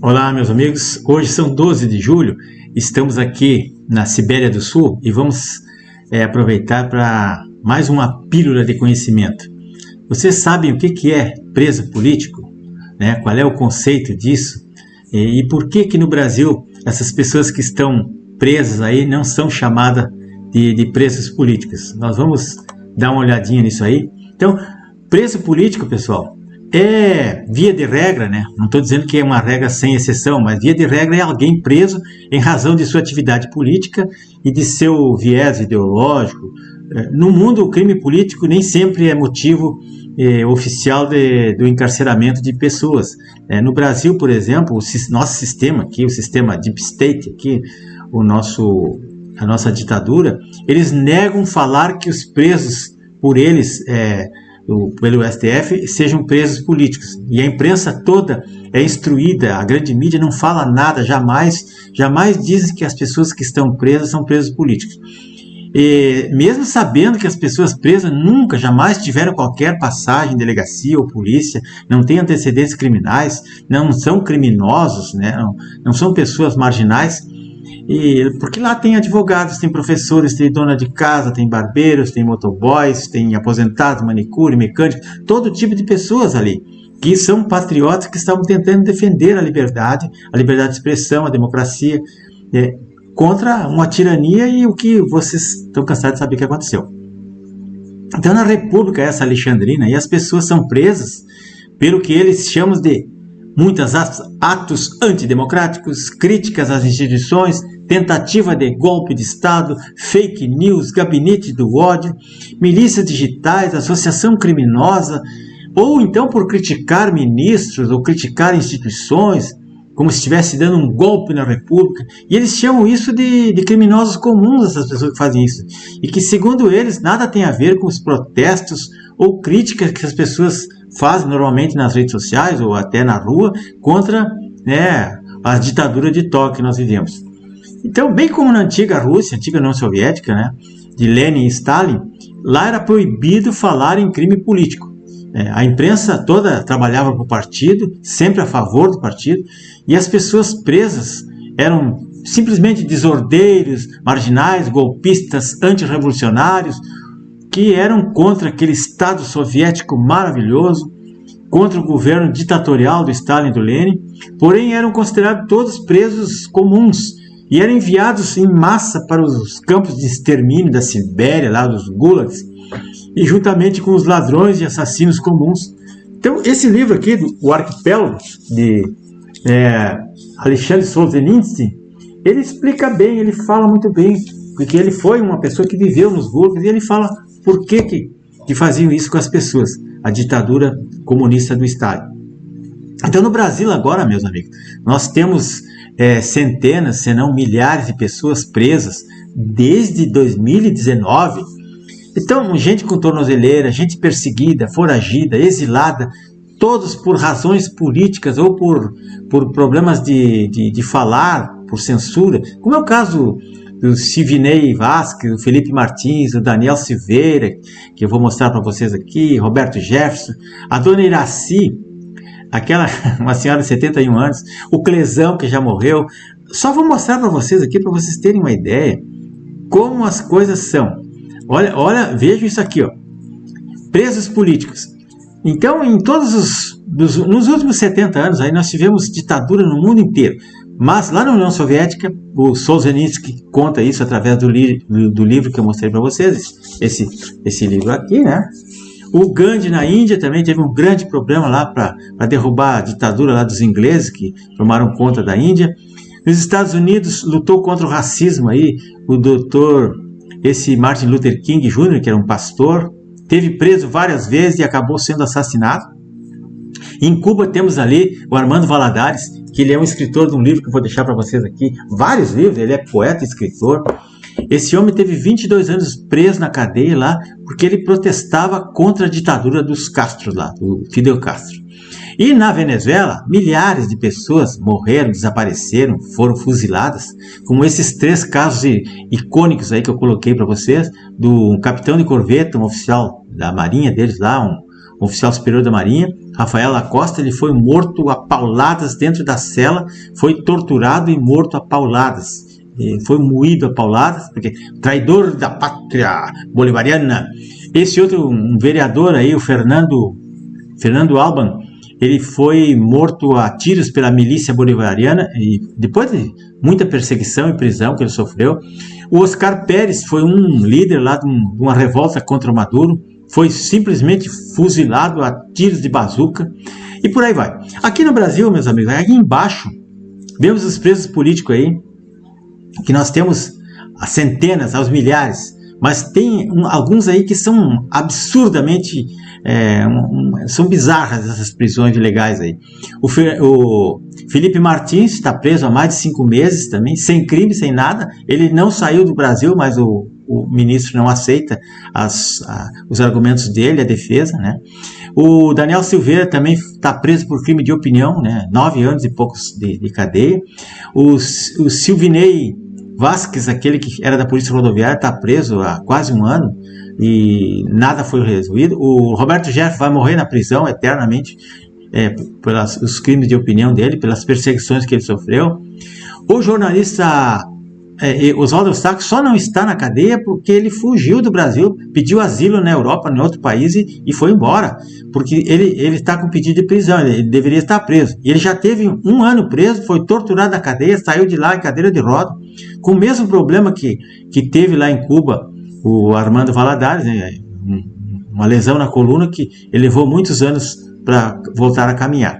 Olá, meus amigos. Hoje são 12 de julho, estamos aqui na Sibéria do Sul e vamos aproveitar para mais uma pílula de conhecimento. Vocês sabem o que é preso político? Né? Qual é o conceito disso? E por que no Brasil essas pessoas que estão presas aí não são chamadas de presos políticos? Nós vamos dar uma olhadinha nisso aí. Então, preso político, pessoal, é, via de regra, né? Não estou dizendo que é uma regra sem exceção, mas via de regra é alguém preso em razão de sua atividade política e de seu viés ideológico. No mundo, o crime político nem sempre é motivo oficial do encarceramento de pessoas. No Brasil, por exemplo, o nosso sistema aqui, o sistema Deep State aqui, a nossa ditadura, eles negam falar que os presos por eles pelo STF sejam presos políticos, e a imprensa toda é instruída, a grande mídia não fala nada, jamais dizem que as pessoas que estão presas são presos políticos, e mesmo sabendo que as pessoas presas nunca, jamais tiveram qualquer passagem em delegacia ou polícia, não têm antecedentes criminais, não são criminosos, né? Não são pessoas marginais. Porque lá tem advogados, tem professores, tem dona de casa, tem barbeiros, tem motoboys, tem aposentados, manicure, mecânico, todo tipo de pessoas ali, que são patriotas, que estavam tentando defender a liberdade de expressão, a democracia, contra uma tirania e o que vocês estão cansados de saber que aconteceu. Então, na República essa alexandrina, e as pessoas são presas pelo que eles chamam de muitos atos antidemocráticos, críticas às instituições, tentativa de golpe de Estado, fake news, gabinete do ódio, milícias digitais, associação criminosa, ou então por criticar ministros ou criticar instituições, como se estivesse dando um golpe na República. E eles chamam isso de criminosos comuns, essas pessoas que fazem isso. E que, segundo eles, nada tem a ver com os protestos ou críticas que as pessoas fazem normalmente nas redes sociais ou até na rua contra a ditadura de toque que nós vivemos. Então, bem como na antiga Rússia, antiga União Soviética, né, de Lenin e Stalin, lá era proibido falar em crime político. A imprensa toda trabalhava para o partido, sempre a favor do partido, e as pessoas presas eram simplesmente desordeiros, marginais, golpistas, antirrevolucionários, que eram contra aquele Estado soviético maravilhoso, contra o governo ditatorial do Stalin e do Lenin, porém eram considerados todos presos comuns e eram enviados em massa para os campos de extermínio da Sibéria, lá dos gulags, e juntamente com os ladrões e assassinos comuns. Então, esse livro aqui, O Arquipélago, de Alexandre Solzhenitsyn, ele explica bem, ele fala muito bem, porque ele foi uma pessoa que viveu nos gulags, e ele fala por que faziam isso com as pessoas, a ditadura comunista do Stalin. Então, no Brasil agora, meus amigos, nós temos centenas, se não milhares de pessoas presas desde 2019. Então, gente com tornozeleira, gente perseguida, foragida, exilada, todos por razões políticas ou por problemas de falar, por censura, como é o caso do Sivinei Vasquez, do Felipe Martins, do Daniel Silveira, que eu vou mostrar para vocês aqui, Roberto Jefferson, a dona Iraci, uma senhora de 71 anos, o Clesão, que já morreu. Só vou mostrar para vocês aqui, para vocês terem uma ideia como as coisas são. Olha, vejam isso aqui, ó. Presos políticos. Então, nos últimos 70 anos, aí nós tivemos ditadura no mundo inteiro. Mas lá na União Soviética, o Solzhenitsyn conta isso através do livro que eu mostrei para vocês, esse livro aqui, né? O Gandhi na Índia também teve um grande problema lá para derrubar a ditadura lá dos ingleses que tomaram conta da Índia. Nos Estados Unidos lutou contra o racismo aí, o doutor Martin Luther King Jr., que era um pastor, teve preso várias vezes e acabou sendo assassinado. Em Cuba temos ali o Armando Valladares, que ele é um escritor de um livro que eu vou deixar para vocês aqui, vários livros, ele é poeta e escritor. Esse homem teve 22 anos preso na cadeia lá, porque ele protestava contra a ditadura dos Castro lá, do Fidel Castro. E na Venezuela, milhares de pessoas morreram, desapareceram, foram fuziladas, como esses 3 casos icônicos aí que eu coloquei para vocês, do capitão de corveta, um oficial da marinha deles lá, um oficial superior da marinha, Rafael Acosta, ele foi morto a pauladas dentro da cela, foi torturado e morto a pauladas. Foi moído a pauladas, porque traidor da pátria bolivariana. Esse outro, um vereador aí, o Fernando Alban, ele foi morto a tiros pela milícia bolivariana, e depois de muita perseguição e prisão que ele sofreu. O Oscar Pérez foi um líder lá de uma revolta contra o Maduro, foi simplesmente fuzilado a tiros de bazuca, e por aí vai. Aqui no Brasil, meus amigos, aqui embaixo, vemos os presos políticos aí, que nós temos as centenas, aos milhares, mas tem alguns aí que são absurdamente, são bizarras essas prisões ilegais aí. O Felipe Martins está preso há mais de 5 meses também, sem crime, sem nada. Ele não saiu do Brasil, mas o ministro não aceita os argumentos dele, a defesa, né? O Daniel Silveira também está preso por crime de opinião, né? 9 anos e poucos de cadeia. O Silvinei Vasquez, aquele que era da Polícia Rodoviária, está preso há quase 1 ano e nada foi resolvido. O Roberto Jefferson vai morrer na prisão eternamente pelos crimes de opinião dele, pelas perseguições que ele sofreu. O jornalista Oswaldo Eustáquio só não está na cadeia porque ele fugiu do Brasil, pediu asilo na Europa, em outro país, e foi embora, porque ele está com pedido de prisão, ele deveria estar preso. E ele já teve 1 ano preso, foi torturado na cadeia, saiu de lá em cadeira de roda, com o mesmo problema que teve lá em Cuba o Armando Valladares, né? Uma lesão na coluna que ele levou muitos anos para voltar a caminhar.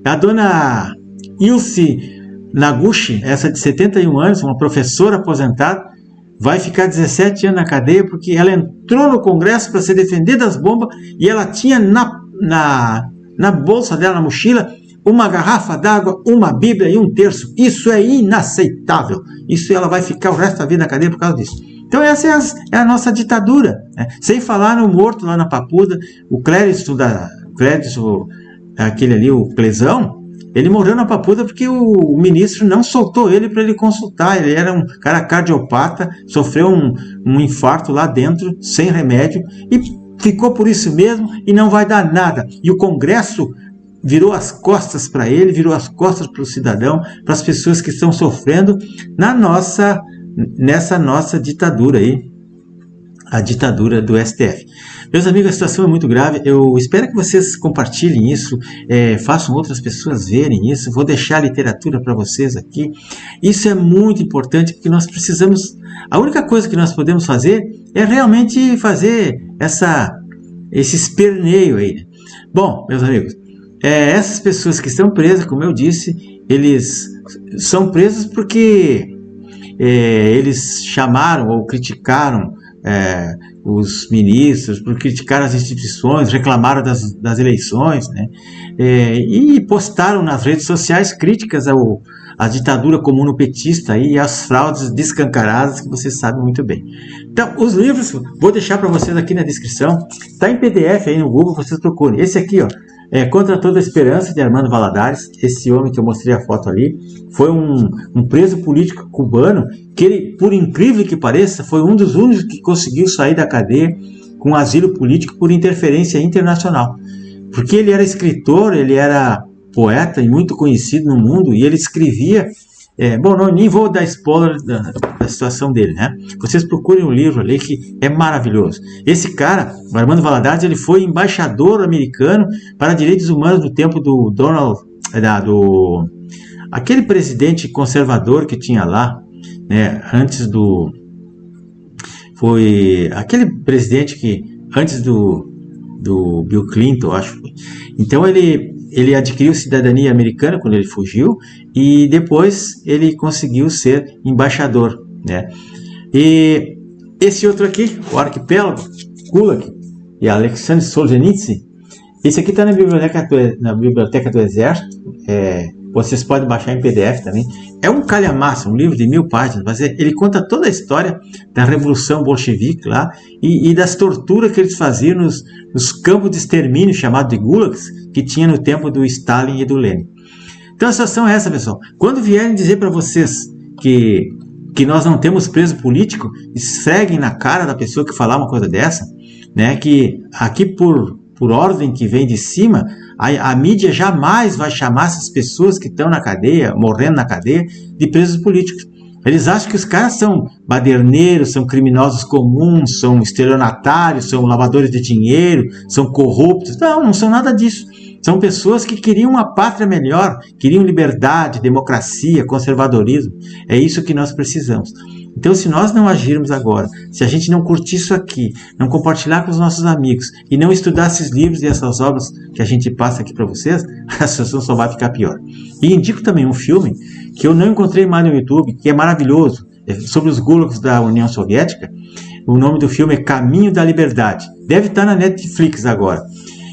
A dona Ilse Naguchi, essa de 71 anos, uma professora aposentada, vai ficar 17 anos na cadeia porque ela entrou no Congresso para se defender das bombas e ela tinha na bolsa dela, na mochila, uma garrafa d'água, uma Bíblia e 1/3. Isso é inaceitável. Isso ela vai ficar o resto da vida na cadeia por causa disso. Então essa é a nossa ditadura, né? Sem falar no morto lá na Papuda, o Clériston, aquele ali, o Clesão, ele morreu na Papuda porque o ministro não soltou ele para ele consultar. Ele era um cara cardiopata, sofreu um infarto lá dentro, sem remédio, e ficou por isso mesmo e não vai dar nada. E o Congresso virou as costas para ele, virou as costas para o cidadão, para as pessoas que estão sofrendo nessa nossa ditadura aí, a ditadura do STF. Meus amigos, a situação é muito grave. Eu espero que vocês compartilhem isso, façam outras pessoas verem isso. Vou deixar a literatura para vocês aqui. Isso é muito importante porque nós precisamos. A única coisa que nós podemos fazer é realmente fazer esse esperneio aí. Bom, meus amigos, essas pessoas que estão presas, como eu disse, eles são presos porque eles chamaram ou criticaram os ministros, por criticar as instituições, reclamaram das eleições, né? E postaram nas redes sociais críticas à ditadura comunopetista e às fraudes descancaradas que vocês sabem muito bem. Então, os livros, vou deixar para vocês aqui na descrição, está em PDF aí no Google, vocês procurem. Esse aqui, ó, Contra Toda a Esperança, de Armando Valladares. Esse homem que eu mostrei a foto ali foi um preso político cubano que ele, por incrível que pareça, foi um dos únicos que conseguiu sair da cadeia com asilo político por interferência internacional, porque ele era escritor, ele era poeta e muito conhecido no mundo, e ele escrevia nem vou dar spoiler da situação dele, né? Vocês procurem um livro ali que é maravilhoso. Esse cara, o Armando Valladares, ele foi embaixador americano para direitos humanos no tempo do aquele presidente conservador que tinha lá, né? Foi aquele presidente que antes do Bill Clinton, acho. Então ele adquiriu cidadania americana quando ele fugiu e depois ele conseguiu ser embaixador, né? E esse outro aqui, o Arquipélago, Gulag e Alexander Solzhenitsyn, esse aqui está na biblioteca do Exército. Vocês podem baixar em PDF também. É um calhamaço, um livro de 1000 páginas, mas ele conta toda a história da Revolução Bolchevique lá e das torturas que eles faziam nos campos de extermínio chamados de gulags que tinha no tempo do Stalin e do Lenin. Então a situação é essa, pessoal. Quando vierem dizer para vocês que nós não temos preso político, esfreguem na cara da pessoa que falar uma coisa dessa, né? Que aqui por por ordem que vem de cima, a mídia jamais vai chamar essas pessoas que estão na cadeia, morrendo na cadeia, de presos políticos. Eles acham que os caras são baderneiros, são criminosos comuns, são estelionatários, são lavadores de dinheiro, são corruptos. Não, não são nada disso. São pessoas que queriam uma pátria melhor, queriam liberdade, democracia, conservadorismo. É isso que nós precisamos. Então, se nós não agirmos agora, se a gente não curtir isso aqui, não compartilhar com os nossos amigos e não estudar esses livros e essas obras que a gente passa aqui para vocês, a situação só vai ficar pior. E indico também um filme que eu não encontrei mais no YouTube, que é maravilhoso, sobre os gulags da União Soviética. O nome do filme é Caminho da Liberdade. Deve estar na Netflix agora.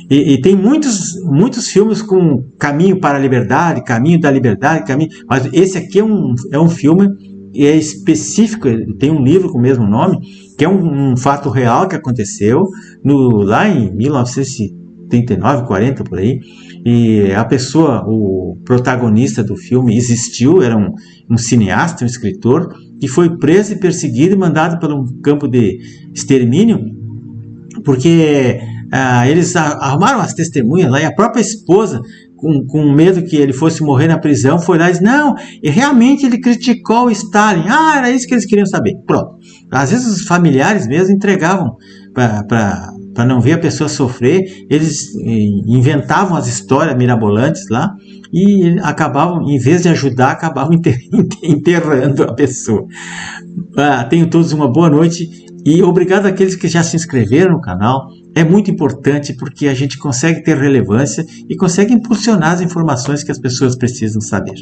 E tem muitos filmes com caminho para a liberdade, caminho da liberdade, mas esse aqui é um filme específico, ele tem um livro com o mesmo nome, que é um fato real que aconteceu lá em 1939, 40, por aí, e a pessoa, o protagonista do filme existiu, era um cineasta, um escritor, que foi preso e perseguido e mandado para um campo de extermínio, porque eles arrumaram as testemunhas lá, e a própria esposa, com medo que ele fosse morrer na prisão, foi lá e disse, não, e realmente ele criticou o Stalin. Era isso que eles queriam saber. Pronto. Às vezes os familiares mesmo entregavam para não ver a pessoa sofrer, eles inventavam as histórias mirabolantes lá e acabavam, em vez de ajudar, acabavam enterrando a pessoa. Tenham todos uma boa noite e obrigado àqueles que já se inscreveram no canal. É muito importante porque a gente consegue ter relevância e consegue impulsionar as informações que as pessoas precisam saber.